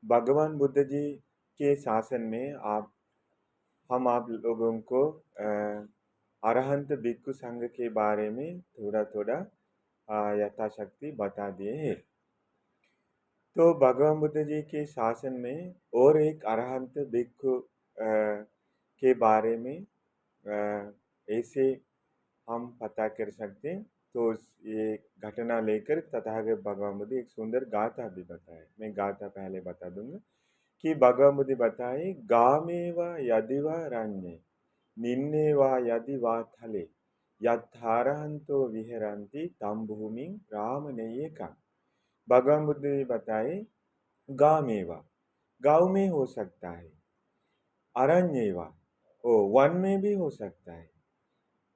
भगवान बुद्ध जी के शासन में आप लोगों को अरहंत भिक्षु संघ के बारे में थोड़ा थोड़ा यथाशक्ति बता दिए हैं। तो भगवान बुद्ध जी के शासन में और एक अरहंत भिक्षु के बारे में ऐसे हम पता कर सकते हैं। तो ये घटना लेकर तथागत भगवान बुद्ध एक सुंदर गाथा भी बताए। मैं गाथा पहले बता दूंगा कि भगवान बुद्ध बताए, गामेव यदि वा रण्ये निन्ने वा यदि वा थले यथारहंतो विहरन्ति तम भूमि राम नेयेका। भगवान बुद्ध ने बताए, गामेवा गांव में हो सकता है, अरण्येवा ओ वन में भी हो सकता है,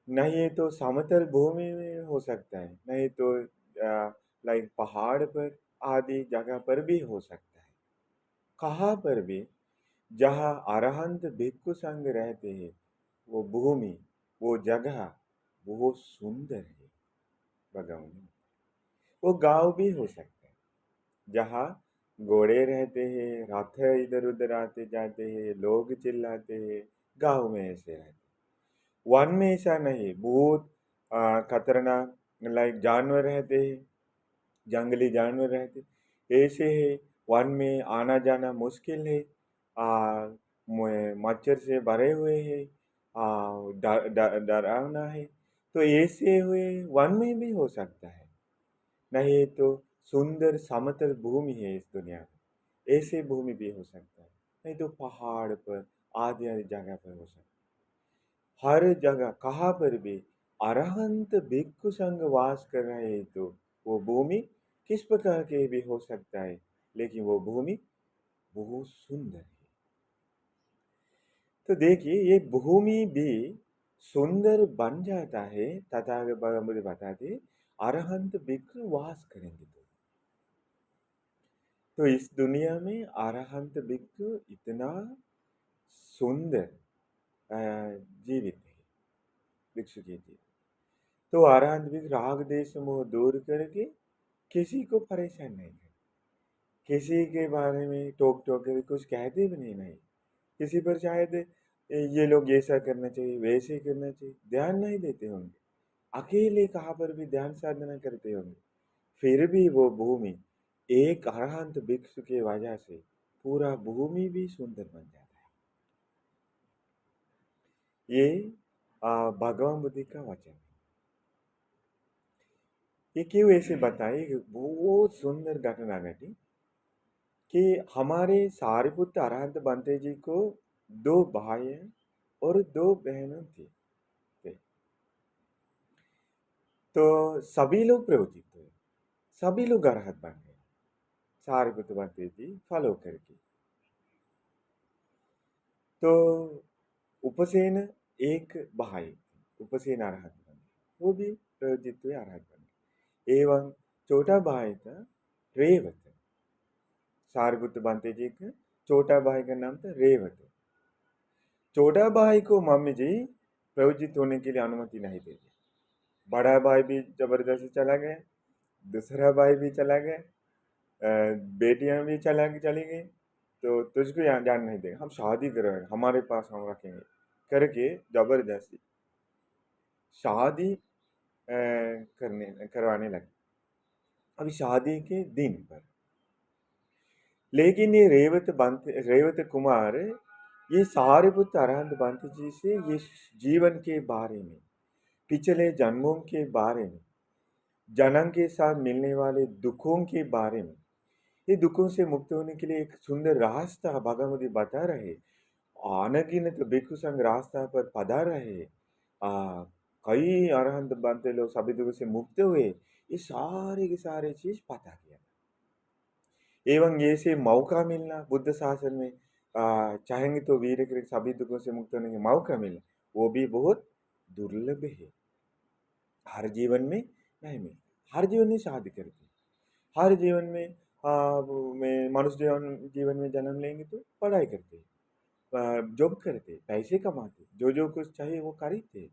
नहीं तो समतल भूमि में हो सकता है, नहीं तो लाइक पहाड़ पर आदि जगह पर भी हो सकता है। कहाँ पर भी जहाँ अरहंत भिक्षु संग रहते हैं, वो भूमि, वो जगह बहुत सुंदर है। भगवान, वो गांव भी हो सकता है जहाँ घोड़े रहते हैं, रथ इधर उधर आते जाते हैं, लोग चिल्लाते हैं, गांव में ऐसे रहते हैं। वन में ऐसा नहीं, बहुत खतरनाक लाइक जानवर रहते हैं, जंगली जानवर रहते ऐसे है। वन में आना जाना मुश्किल है, मच्छर से भरे हुए है, डरावना है। तो ऐसे हुए वन में भी हो सकता है, नहीं तो सुंदर समतल भूमि है इस दुनिया में, ऐसे भूमि भी हो सकता है, नहीं तो पहाड़ पर आदि आदि जगह पर हो सकता है। हर जगह कहाँ पर भी अरहंत भिक्षु संग वास कर रहे हैं, तो वो भूमि किस प्रकार के भी हो सकता है, लेकिन वो भूमि बहुत सुंदर है। तो देखिए, ये भूमि भी सुंदर बन जाता है तथागत भगवान मुझे बताते, अरहंत भिक्षु वास करेंगे तो इस दुनिया में अरहंत भिक्षु इतना सुंदर जीवित है, भिक्षु के जीवित। तो अरहंत भिक्षु राग देश मोह दूर करके किसी को परेशान नहीं करे, किसी के बारे में टोक टोक कर कुछ कहते भी नहीं। किसी पर शायद ये लोग ऐसा करना चाहिए, वैसे करना चाहिए, ध्यान नहीं देते होंगे। अकेले कहाँ पर भी ध्यान साधना करते होंगे, फिर भी वो भूमि एक अरहंत भिक्षु की वजह से पूरा भूमि भी सुंदर बन जाता है। ये भगवान बुद्ध का वचन है। ये क्यों ऐसे बताए, बहुत सुंदर घटना घटी कि हमारे सारिपुत्र अरहंत बंते जी को दो भाई और दो बहनें थी। तो सभी लोग प्रवचित हुए, सभी लोग अरहत बन गए, सारिपुत्र बंते जी फॉलो करके। तो उपसेन एक भाई, उपसेन अरहत बन गए, वो भी प्रवचित हुए, अरहत बन गए। एवं छोटा भाई था रेवत, सारिपुत्र बंते जी का छोटा भाई का नाम था रेवत। छोटा भाई को मम्मी जी प्रवचित होने के लिए अनुमति नहीं देती। बड़ा भाई भी जबरदस्ती चला गया, दूसरा भाई भी चला गया, बेटियां भी चली गई। तो तुझको यहाँ जान नहीं देगा, हम शादी करेंगे, हमारे पास हम रखेंगे करके जबरदस्ती शादी करने करवाने लगे, अभी शादी के दिन पर। लेकिन ये रेवत कुमार ये सारे पुत्र अरहंत बंत जी से ये जीवन के बारे में, पिछले जन्मों के बारे में, जन्म के साथ मिलने वाले दुखों के बारे में, ये दुखों से मुक्त होने के लिए एक सुंदर रास्ता भगवती बता रहे। अनगिनत भिक्षु संघ रास्ता पर पधार रहे, कई अरहंत बनते लोग सभी दुखों से मुक्त हुए, ये सारे के सारे चीज पता किया। एवं ये से मौका मिलना बुद्ध शासन में, चाहेंगे तो वीर के सभी दुखों से मुक्त होने का मौका मिलना, वो भी बहुत दुर्लभ है। हर जीवन में नहीं मिलता, हर जीवन में शादी करते, हर जीवन में मनुष्य जीवन में जन्म लेंगे तो पढ़ाई करते, जॉब करते, पैसे कमाते, जो कुछ चाहिए वो खरीदते,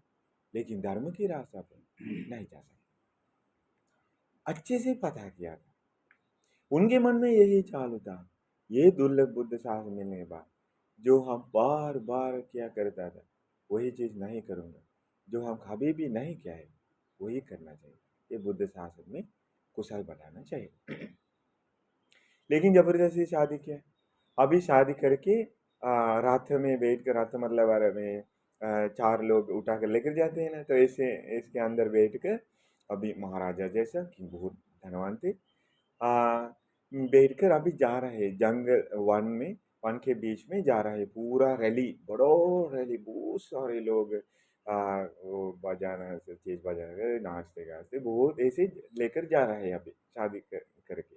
लेकिन धर्म की रास्ता पर नहीं जा सकते। अच्छे से पता किया था, उनके मन में यही चालू था ये दुर्लभ बुद्ध साहस मिलने के बाद जो हम बार बार क्या करता था वही चीज नहीं करूंगा, जो हम कभी भी नहीं किया है वही करना चाहिए। ये बुद्ध शासन में कुशल बनाना चाहिए। लेकिन जबरदस्ती शादी किया, अभी शादी करके रात में बैठ कर, रात मतलब बारह में चार लोग उठा कर लेकर जाते हैं ना, तो ऐसे इसके अंदर बैठ कर अभी महाराजा जैसा कि बहुत धनवान थे, आ, बैठकर अभी जा रहे हैं जंगल, वन के बीच में जा रहे हैं, पूरा रैली, बड़ो रैली, बहुत सारे लोग वो बजाना से चीज बजा रहे, नाचते गाते बहुत ऐसे लेकर जा रहे हैं अभी शादी करके।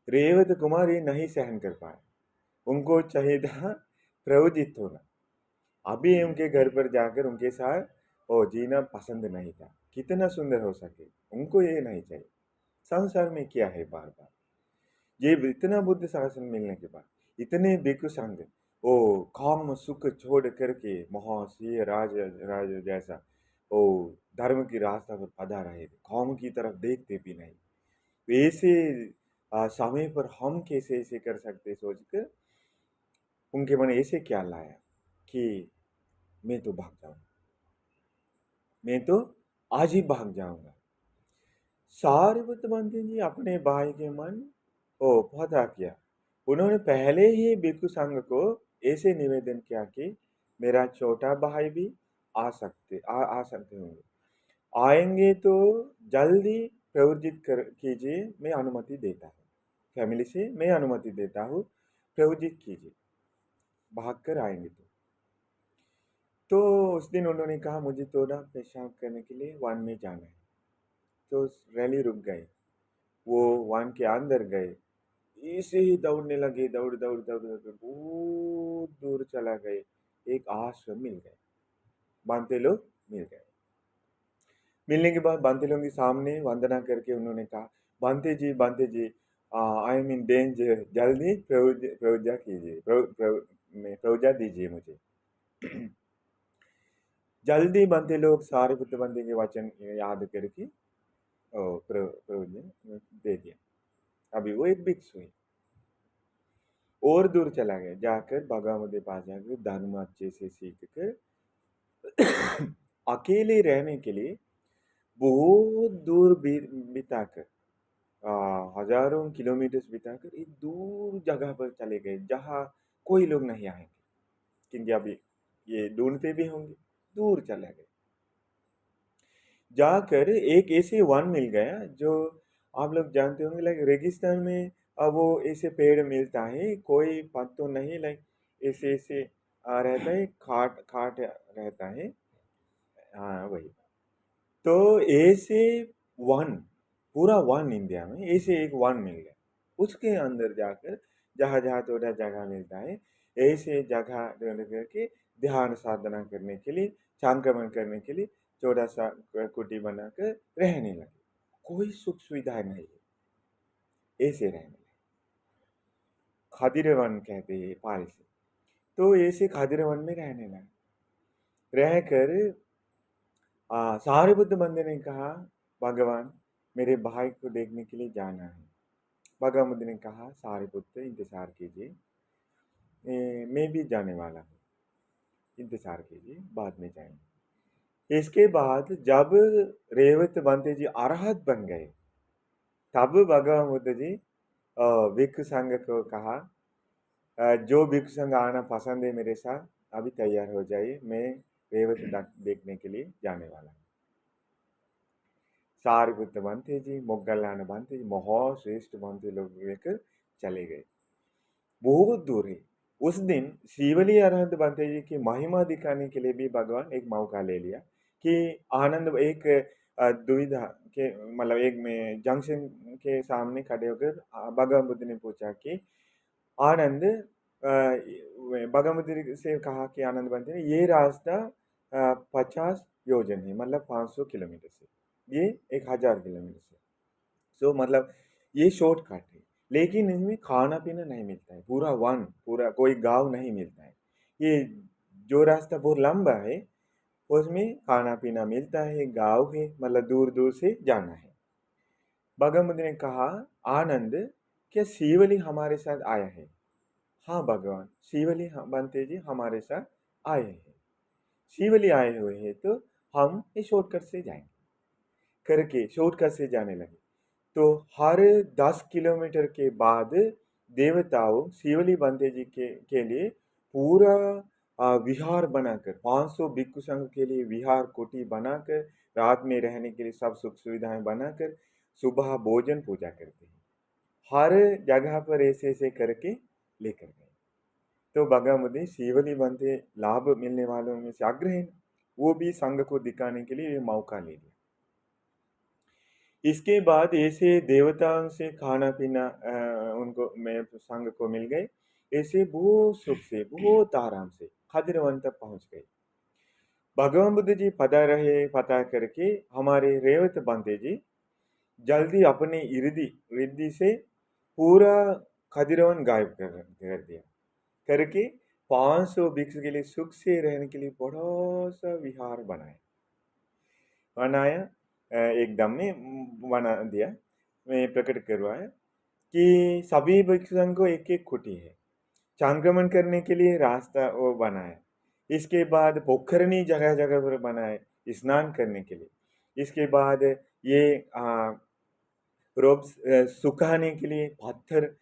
रेवत कुमार ये नहीं सहन कर पाए, उनको चाहिए था प्रवजित होना। अभी उनके घर पर जाकर उनके साथ ओ जीना पसंद नहीं था, कितना सुंदर हो सके, उनको ये नहीं चाहिए। संसार में क्या है बार बार, ये इतना बुद्ध शासन मिलने के बाद इतने भिक्षु संघ ओ काम सुख छोड़ करके महाशय राज जैसा ओ धर्म की रास्ता पर पधा रहे थे, काम की तरफ देखते भी नहीं। तो ऐसे समय पर हम कैसे ऐसे कर सकते सोचकर उनके मन ऐसे क्या लाया कि मैं तो भाग जाऊंगा, मैं तो आज ही भाग जाऊंगा। सारिपुत्र मंत्री जी अपने भाई के मन को पता किया, उन्होंने पहले ही भिक्षु संघ को ऐसे निवेदन किया कि मेरा छोटा भाई भी आ सकते होंगे, आएंगे तो जल्दी प्रवृत्त कर कीजिए, मैं अनुमति देता हूँ, फैमिली से मैं अनुमति देता हूँ, प्रवृत्त कीजिए, भाग कर आएंगे तो उस दिन उन्होंने कहा मुझे थोड़ा पेशाब करने के लिए वन में जाना है, तो रैली रुक गई, वो वन के अंदर गए, ऐसे ही दौड़ने लगे, दौड़ दौड़ दौड़ दौड़ बहुत दूर चला गए, एक आश्रम मिल गए, बांते लोग मिल गए। मिलने के बाद बांते लोगों के सामने वंदना करके उन्होंने कहा बांते जी आई एम इन डेंजर, जल्दी प्रवजा कीजिए, प्रवजा दीजिए मुझे। जल्दी बांते लोग सारे बुद्ध बंदे के वचन याद करके प्रवजा दे दिया। अभी वो एक भिक्षु है, और दूर चला गया, जाकर भगवान के पास जाकर धर्म अच्छे से सीख कर अकेले रहने के लिए बहुत दूर बिताकर हजारों किलोमीटर बिताकर एक दूर जगह पर चले गए जहाँ कोई लोग नहीं आएंगे, क्योंकि अभी ये ढूंढते भी होंगे, दूर चले गए। जाकर एक ऐसे वन मिल गया जो आप लोग जानते होंगे, लाइक रेगिस्तान में अब वो ऐसे पेड़ मिलता है, कोई पत्त तो नहीं, लाइक ऐसे ऐसे रहता है, खाट खाट रहता है, हाँ वही। तो ऐसे वन, पूरा वन इंडिया में ऐसे एक वन मिल गया, उसके अंदर जाकर जहाँ जहाँ थोड़ा जगह मिलता है ऐसे जगह ढूंढ करके ध्यान साधना करने के लिए, संक्रमण करने के लिए छोटा सा कुटी बनाकर रहने लगे। कोई सुख सुविधा नहीं है, ऐसे रहने लगे। खदिर वन कहते हैं पाल से, तो ऐसे खदिर वन में रहने लगे। रहकर सारिपुत्र मंदिर ने कहा भगवान मेरे भाई को देखने के लिए जाना है। भगवान बुद्ध ने कहा सारिपुत्र इंतजार कीजिए, मैं भी जाने वाला हूँ, इंतजार कीजिए, बाद में जाएंगे। इसके बाद जब रेवत बंते जी अरहत बन गए, तब भगवान बुद्ध जी भिक्षु संघ को कहा जो भिक्षु संघ आना पसंद है मेरे साथ अभी तैयार हो जाइए, मैं रेवत देखने के लिए जाने वाला हूँ। सारिपुत्र बनते जी, मोगलान बनते जी, महाश्रेष्ठ बनते लोग लेकर चले गए, बहुत दूर है। उस दिन शिवली अरहंत बनते जी की महिमा दिखाने के लिए भी भगवान एक मौका ले लिया कि आनंद एक दुविधा के मतलब एक में जंक्शन के सामने खड़े होकर भगवान बुद्ध ने पूछा कि आनंद, भगवान बुद्ध से कहा कि आनंद बनते ने ये रास्ता 50 योजन है, मतलब 500 किलोमीटर से, ये 1000 किलोमीटर से, सो मतलब ये शॉर्टकट है, लेकिन इसमें खाना पीना नहीं मिलता है, पूरा वन, पूरा कोई गांव नहीं मिलता है, ये जो रास्ता बहुत लंबा है उसमें खाना पीना मिलता है, गांव है, मतलब दूर दूर से जाना है। भगवान बुद्ध ने कहा आनंद क्या शिवली हमारे साथ आया है? हाँ भगवान, शिवली बंते जी हमारे साथ आए हैं। शिवली आए हुए हैं तो हम इस शॉर्टकट से जाएंगे करके शॉर्टकट से जाने लगे। तो हर 10 किलोमीटर के बाद देवताओं शिवली बंते जी के लिए पूरा विहार बनाकर 500 भिक्षु संघ के लिए विहार कोठी बनाकर रात में रहने के लिए सब सुख सुविधाएं बनाकर सुबह भोजन पूजा करते हैं। हर जगह पर ऐसे ऐसे करके लेकर गए। तो बगामुदि शिवली बंते लाभ मिलने वालों में से अग्रही, वो भी संघ को दिखाने के लिए ये मौका ले लिया। इसके बाद ऐसे देवताओं से खाना पीना उनको में संघ को मिल गए। ऐसे बहुत सुख से बहुत आराम से खदिरवन तक पहुंच गए। भगवान बुद्ध जी पता रहे पता करके हमारे रेवत बंते जी जल्दी अपने इर्दी रिद्धि से पूरा खदिरवन गायब कर दिया करके 500 भिक्षु के लिए सुख से रहने के लिए बड़ा सा विहार बनाया एकदम में बना दिया। मैं प्रकट करवाया कि सभी भिक्षुओं को एक एक खुटी है, संक्रमण करने के लिए रास्ता वो बनाया। इसके बाद पोखरनी जगह जगह पर बनाए स्नान करने के लिए। इसके बाद ये रोब सुखाने के लिए पत्थर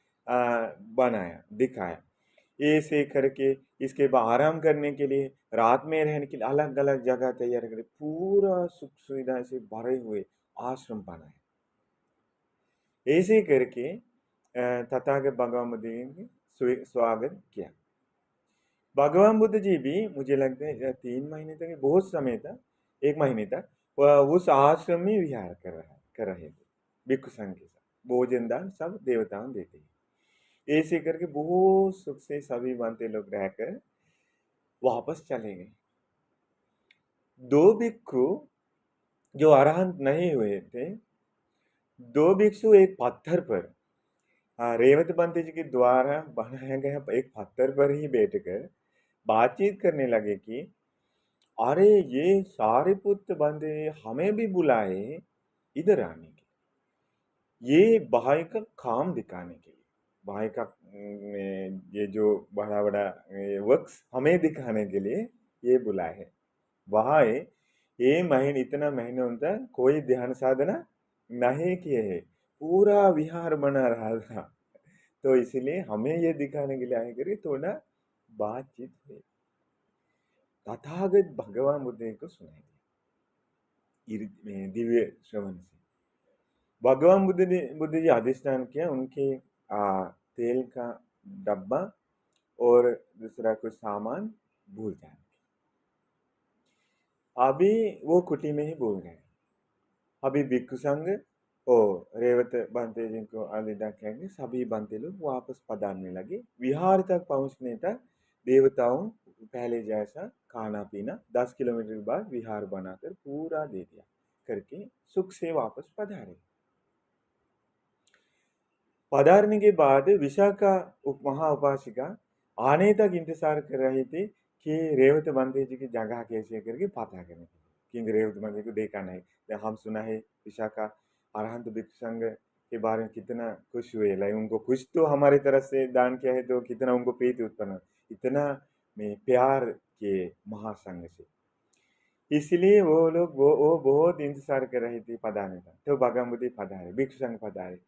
बनाया दिखाया। ऐसे करके इसके बाद आराम करने के लिए रात में रहने के लिए अलग अलग जगह तैयार करे पूरा सुख सुविधा से भरे हुए आश्रम बनाए। ऐसे करके तथागत भगवान बुद्ध जी ने स्वागत किया। भगवान बुद्ध जी भी मुझे लगता है 3 महीने तक बहुत समय था, 1 महीने तक वह उस आश्रम में विहार कर रहे थे भिक्षु संघ के साथ। भोजन दान सब देवताओं देते हैं। ऐसे करके बहुत सुख से सभी बनते लोग रहकर वापस चले गए। 2 भिक्षु जो अरहंत नहीं हुए थे, 2 भिक्षु एक पत्थर पर रेवत बंते जी के द्वारा बनाया गया एक पत्थर पर ही बैठकर बातचीत करने लगे कि अरे ये सारे पुत्र बंदे हमें भी बुलाए इधर आने के, ये भाई का काम दिखाने के लिए, भाई का ये जो बड़ा बड़ा वक्स हमें दिखाने के लिए ये बुलाए है। वहाँ ये महीने इतना महीनों तक कोई ध्यान साधना नहीं किए है, पूरा विहार बना रहा था। तो इसलिए हमें ये दिखाने के लिए आए करे थोड़ा बातचीत हुई। तथागत भगवान बुद्ध को सुनाई दिया दिव्य श्रवण से। भगवान बुद्ध जी अधिष्ठान किया उनके तेल का डब्बा और दूसरा कुछ सामान भूल जाने। अभी वो कुटी में ही भूल गए। अभी भिक्षु संघ और रेवत बंते जी को अलविदा कहेंगे, सभी बंते लोग वापस पधारने लगे। विहार तक पहुंचने तक देवताओं पहले जैसा खाना पीना 10 किलोमीटर के बाद विहार बनाकर पूरा दे दिया करके सुख से वापस पधारे। पधारने के बाद विशाखा महाउपासिका आने तक इंतजार कर रही थी कि रेवत बंते जी की जगह कैसे करके पता करने के लिए, क्योंकि रेवत बंते को देखा नहीं। हम सुना है विशाखा अरहंत भिक्षु संघ के बारे में कितना खुश हुए, लाइक उनको कुछ तो हमारी तरफ से दान किया है तो कितना उनको प्रीति उत्पन्न, इतना में प्यार के महासंघ से। इसलिए वो लोग वो बहुत इंतजार कर रही थी पधारने का। तो भगवान बुद्ध पधारे, भिक्षु संघ पधारे।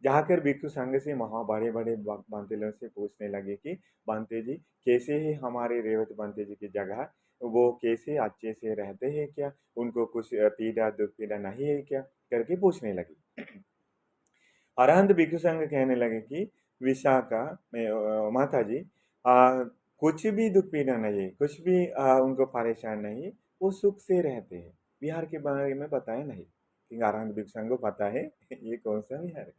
जाकर भिक्षु संघ से वहाँ बड़े बड़े बांते लोग से पूछने लगे कि बांते जी कैसे है हमारे रेवत बांते जी की जगह, वो कैसे अच्छे से रहते हैं क्या, उनको कुछ पीड़ा दुख पीड़ा नहीं है क्या करके पूछने लगे। अरहंत भिक्षु संघ कहने लगे कि विशाखा में माता जी कुछ भी दुख पीड़ा नहीं है, कुछ भी उनको परेशान नहीं है, वो सुख से रहते हैं। विहार के बारे में बताया नहीं, क्योंकि अरहंत भिक्षु संघ को पता है ये कौन सा विहार है।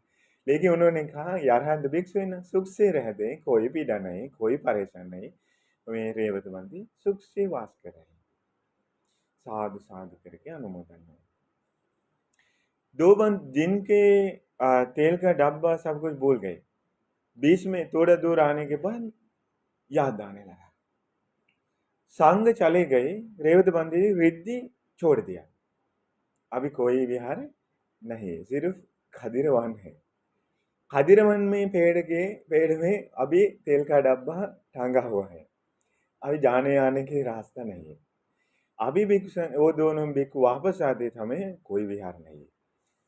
लेकिन उन्होंने कहा अरहंत भिक्षु है ना, सुख से रहते हैं, कोई पीड़ा नहीं, कोई परेशान नहीं, वे रेवत बंदी सुख से वास कर रहे हैं। साधु साधु करके अनुमोदन है। 2 बंद जिनके तेल का डब्बा सब कुछ भूल गए, बीच में थोड़ा दूर आने के बाद याद आने लगा। संग चले गए, रेवत बंदी रिद्धि छोड़ दिया, अभी कोई विहार नहीं, सिर्फ खदिरवन है। खदिरवन में पेड़ में अभी तेल का डब्बा टांगा हुआ है। अभी जाने आने के रास्ता नहीं है। अभी वो दोनों भिक्षु वापस आते समय कोई विहार नहीं है।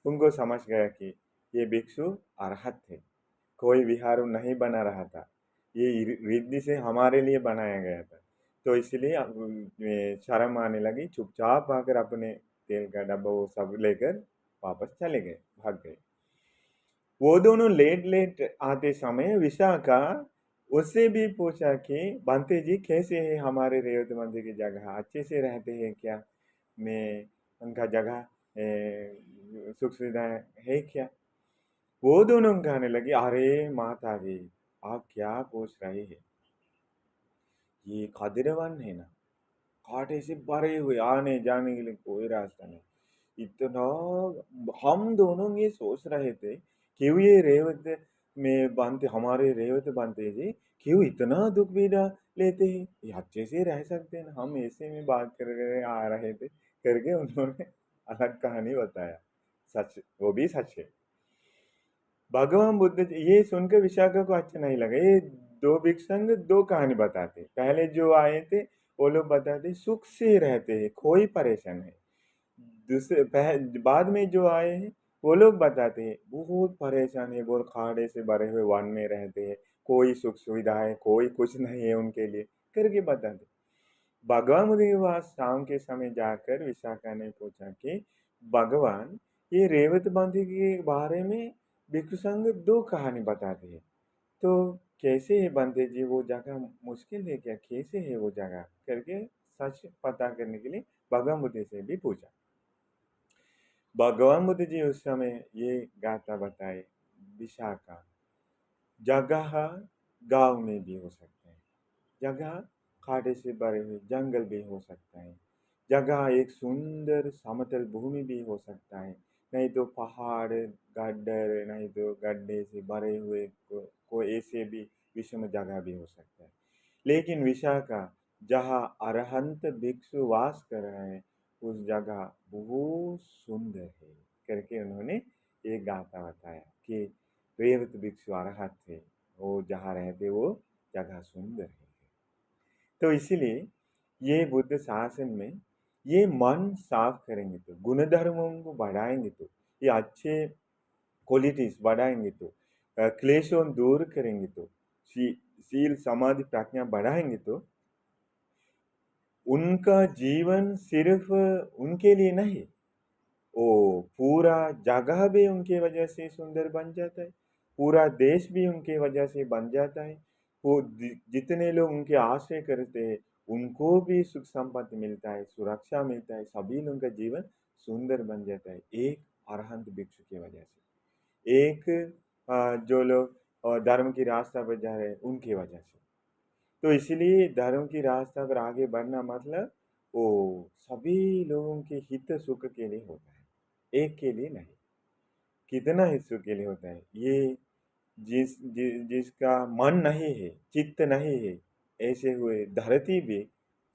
उनको समझ गया कि ये भिक्षु अरहत थे, कोई विहार नहीं बना रहा था, ये रिद्धि से हमारे लिए बनाया गया था। तो इसलिए शर्म आने लगी, चुपचाप आकर अपने तेल का डब्बा वो सब लेकर वापस चले गए, भाग गए। वो दोनों लेट लेट आते समय विशाखा उससे भी पूछा कि बंते जी कैसे है, हमारे रेवत मंदिर की जगह अच्छे से रहते हैं क्या, मैं उनका जगह सुख सुविधा है क्या। वो दोनों कहने लगे, अरे माता जी आप क्या पूछ रहे हैं, ये खदिरवन है ना, कांटे से भरे हुए, आने जाने के लिए कोई रास्ता नहीं। इतना हम दोनों ये सोच रहे थे क्यों ये रेवत में बांधते, हमारे रेवत बांधते जी क्यों इतना दुख पीड़ा लेते हैं, ये अच्छे से रह सकते हैं ना, हम ऐसे में बात कर रहे आ रहे थे करके उन्होंने अलग कहानी बताया। सच, वो भी सच है। भगवान बुद्ध ये सुनकर विशाखा को अच्छा नहीं लगा। ये दो भिक्षुक दो कहानी बताते, पहले जो आए थे वो लोग बताते सुख से रहते हैं, कोई परेशान है। बाद में जो आए हैं वो लोग बताते हैं बहुत परेशान है, बहुत खाड़े से भरे हुए वन में रहते हैं, कोई सुख सुविधा है कोई कुछ नहीं है उनके लिए करके बताते। भगवान बुद्ध के पास शाम के समय जाकर विशाखा ने पूछा कि भगवान ये रेवत बंदी के बारे में भिक्षु संघ दो कहानी बताते हैं, तो कैसे है बंदे जी वो जगह, मुश्किल है क्या, कैसे है वो जगह करके सच पता करने के लिए भगवान बुद्ध से भी पूछा। भगवान बुद्ध जी उस समय ये गाथा बताए, विशाखा जगह गांव में भी हो सकते हैं, जगह खाड़े से भरे हुए जंगल भी हो सकता है, जगह एक सुंदर समतल भूमि भी हो सकता है, नहीं तो पहाड़ गड्ढे, नहीं तो गड्ढे से भरे हुए कोई ऐसे भी विषम जगह भी हो सकता है। लेकिन विशाखा जहाँ अरहंत भिक्षु वास कर रहे हैं उस जगह बहुत सुंदर है करके उन्होंने एक गाथा बताया कि रेवत भिक्षु अरहत थे, वो जहाँ रहते वो जगह सुंदर है। तो इसीलिए ये बुद्ध शासन में ये मन साफ करेंगे तो, गुण धर्मों को बढ़ाएंगे तो, ये अच्छे क्वालिटीज बढ़ाएंगे तो, क्लेशों दूर करेंगे तो, शील समाधि प्राज्ञा बढ़ाएंगे तो उनका जीवन सिर्फ उनके लिए नहीं, वो पूरा जगह भी उनके वजह से सुंदर बन जाता है, पूरा देश भी उनके वजह से बन जाता है। वो जितने लोग उनके आश्रय करते हैं उनको भी सुख संपत्ति मिलता है, सुरक्षा मिलता है, सभी लोगों का जीवन सुंदर बन जाता है एक अरहंत भिक्षु की वजह से, एक जो लोग धर्म की रास्ता पर जा रहे हैं उनकी वजह से। तो इसलिए धर्म की रास्ता पर आगे बढ़ना मतलब वो सभी लोगों के हित सुख के लिए होता है, एक के लिए नहीं। कितना हित सुख के लिए होता है ये, जिसका मन नहीं है, चित्त नहीं है, ऐसे हुए धरती भी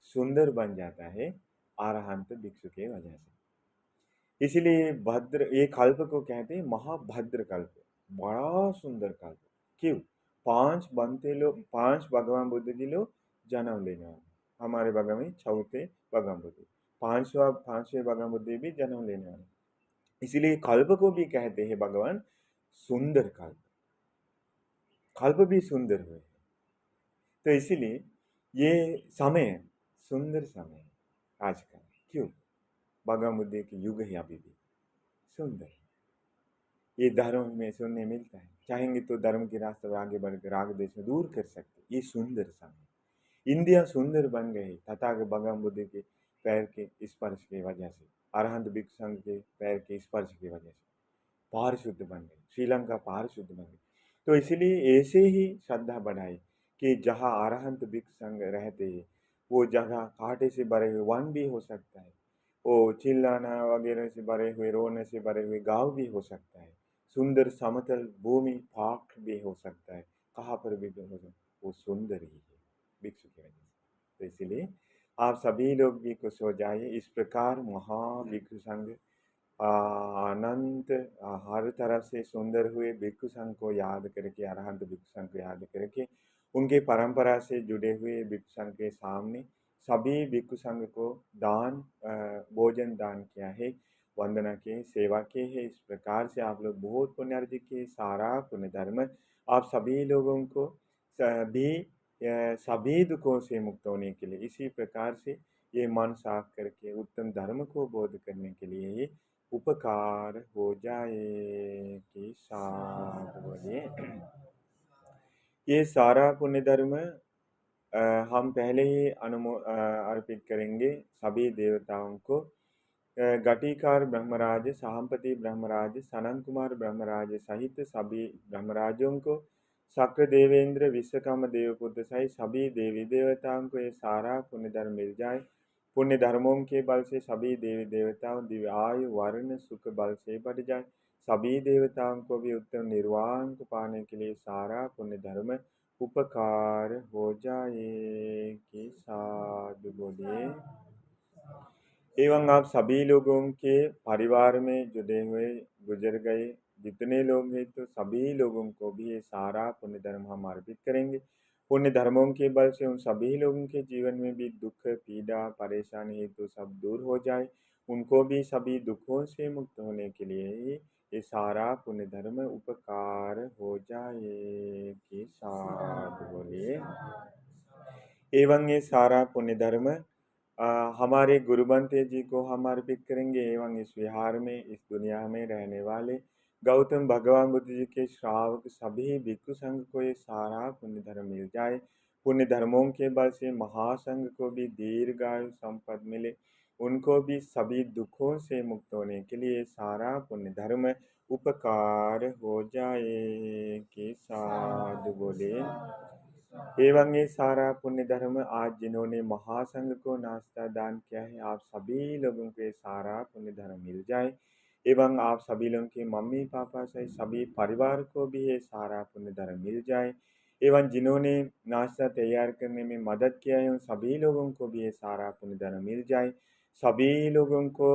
सुंदर बन जाता है अरहंत भिक्षु के वजह से। इसलिए भद्र ये कल्प को कहते हैं महाभद्र कल्प, बड़ा सुंदर कल्प। क्यों? पांच बनते लोग, पांच भगवान बुद्ध जी लोग जन्म लेने वाले, हमारे भगवान में चौथे भगवान बुद्ध, पांचवें भगवान बुद्ध भी जन्म लेने वाले, इसीलिए कल्प को भी कहते हैं भगवान सुंदर कल्प, कल्प भी सुंदर हुए। तो इसीलिए ये समय सुंदर समय है आज का। क्यों? भगवान बुद्ध के युग है अभी भी सुंदर, ये धर्म में सुनने मिलता है, चाहेंगे तो धर्म के रास्ते पर आगे बढ़कर राग देश में दूर कर सकते, ये सुंदर समय। इंडिया सुंदर बन गई तथागत भगवान बुद्ध के पैर के स्पर्श की वजह से, अरहंत भिक्षु संघ के पैर के स्पर्श की वजह से पारिशुद्ध बन गई, श्रीलंका पारिशुद्ध बन गई। तो इसलिए ऐसे ही श्रद्धा बढ़ाई कि जहाँ अरहंत भिक्षु संघ रहते हैं वो जगह कांटे से भरे हुए वन भी हो सकता है, वो चिल्लाना वगैरह से भरे हुए, रोने से भरे हुए गांव भी हो सकता है, सुंदर समतल भूमि पाक भी हो सकता है, कहाँ पर भी हो सकता है, वो सुंदर ही है भिक्षु की वजह से। तो इसलिए आप सभी लोग भी खुश हो जाइए, इस प्रकार महाभिक्षु संघ अनंत हर तरफ से सुंदर हुए भिक्षु संघ को याद करके, अरहंत भिक्षु संघ को याद करके, उनके परंपरा से जुड़े हुए भिक्षु संघ के सामने सभी भिक्षु संघ को भोजन दान किया है, वंदना के, सेवा के है। इस प्रकार से आप लोग बहुत पुण्य अर्जित किए, सारा पुण्य धर्म आप सभी लोगों को सभी दुखों से मुक्त होने के लिए, इसी प्रकार से ये मन साफ करके उत्तम धर्म को बोध करने के लिए ये उपकार हो जाए कि साथ बोलिए। ये सारा पुण्य धर्म हम पहले ही अर्पित करेंगे सभी देवताओं को। घटीकार ब्रह्मराज, साहम्पति ब्रह्मराज, सनन कुमार ब्रह्मराज सहित सभी ब्रह्मराजों को, शक्र देवेंद्र, विश्वकर्मा देवपुत्र सहित सभी देवी देवताओं को ये सारा पुण्य धर्म मिल जाए। पुण्य धर्मों के बल से सभी देवी देवताओं दिव्य आयु वर्ण सुख बल से बढ़ जाए। सभी देवताओं को भी उत्तम निर्वाण को पाने के लिए सारा पुण्य धर्म उपकार हो जाए कि साधु बोलिए। एवं आप सभी लोगों के परिवार में जुड़े हुए गुजर गए जितने लोग हैं, तो सभी लोगों को भी ये सारा पुण्य धर्म हम अर्पित करेंगे। पुण्य धर्मों के बल से उन सभी लोगों के जीवन में भी दुख पीड़ा परेशानी है तो सब दूर हो जाए, उनको भी सभी दुखों से मुक्त होने के लिए ये सारा पुण्य धर्म उपकार हो जाए कि साधु बोलिए। एवं ये सारा पुण्य धर्म हमारे गुरुबंते जी को हम अर्पित करेंगे, एवं इस विहार में, इस दुनिया में रहने वाले गौतम भगवान बुद्ध जी के श्रावक सभी भिक्षु संघ को ये सारा पुण्य धर्म मिल जाए। पुण्य धर्मों के बल से महासंघ को भी दीर्घायु संपद मिले, उनको भी सभी दुखों से मुक्त होने के लिए सारा पुण्य धर्म उपकार हो जाए कि साधु बोले। एवं ये सारा पुण्य धर्म आज जिन्होंने महासंघ को नाश्ता दान किया है, आप सभी लोगों को ये सारा पुण्य धर्म मिल जाए, एवं आप सभी लोगों के मम्मी पापा से सभी परिवार को भी ये सारा पुण्य धर्म मिल जाए, एवं जिन्होंने नाश्ता तैयार करने में मदद किया है उन सभी लोगों को भी ये सारा पुण्य धर्म मिल जाए। सभी लोगों को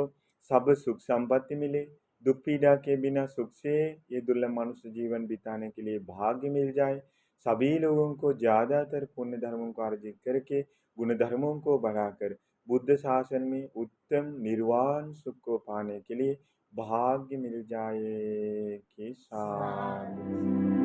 सब सुख संपत्ति मिले, दुख पीड़ा के बिना सुख से ये दुर्लभ मनुष्य जीवन बिताने के लिए भाग्य मिल जाए। सभी लोगों को ज़्यादातर पुण्य धर्मों को अर्जित करके गुण धर्मों को बढ़ाकर बुद्ध शासन में उत्तम निर्वाण सुख को पाने के लिए भाग्य मिल जाए कि साधु।